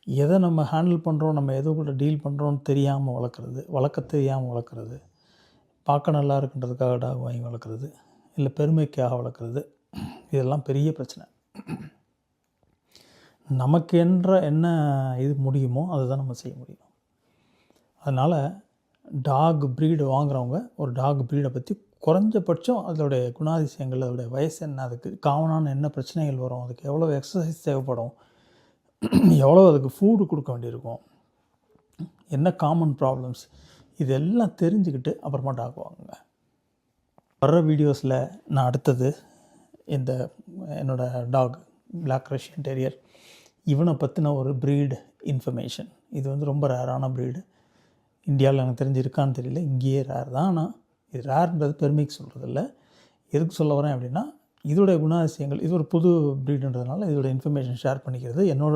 எதை நம்ம ஹேண்டில் பண்ணுறோம், நம்ம எது கூட டீல் பண்ணுறோன்னு தெரியாமல் வளர்க்குறது, வளர்க்க தெரியாமல் வளர்க்குறது, பார்க்க நல்லா இருக்குன்றதுக்காக டாக் வாங்கி வளர்க்குறது, இல்லை பெருமைக்காக வளர்க்குறது, இதெல்லாம் பெரிய பிரச்சனை. நமக்கு என்ன இது முடியுமோ அதுதான் நம்ம செய்ய முடியும். அதனால் டாக் ப்ரீடு வாங்குகிறவங்க ஒரு டாக் ப்ரீடை பற்றி குறைஞ்சபட்சம் அதோடைய குணாதிசயங்கள், அதோடைய வயசு என்ன, அதுக்கு காமனான என்ன பிரச்சனைகள் வரும், அதுக்கு எவ்வளோ எக்ஸசைஸ் தேவைப்படும், எவ்வளோ அதுக்கு ஃபுட்டு கொடுக்க வேண்டியிருக்கும், என்ன காமன் ப்ராப்ளம்ஸ், இதெல்லாம் தெரிஞ்சுக்கிட்டு அப்புறமா டாக் வாங்குங்க. வர்ற வீடியோஸில் நான் அடுத்தது என்னோடய டாக் பிளாக் ரஷ்யன் டெரியர் இவனை பற்றின ஒரு ப்ரீடு இன்ஃபர்மேஷன். இது வந்து ரொம்ப ரேரான ப்ரீடு. இந்தியாவில் எனக்கு தெரிஞ்சு இருக்கான்னு தெரியல, இங்கேயே ரேர் தான். ஆனால் இது ரேர்ன்றது பெருமைக்கு சொல்கிறதில்ல. எதுக்கு சொல்ல வரேன் அப்படின்னா, இதோடைய குணாதிசயங்கள், இது ஒரு புது ப்ரீடுன்றதுனால இதோட இன்ஃபர்மேஷன் ஷேர் பண்ணிக்கிறது என்னோட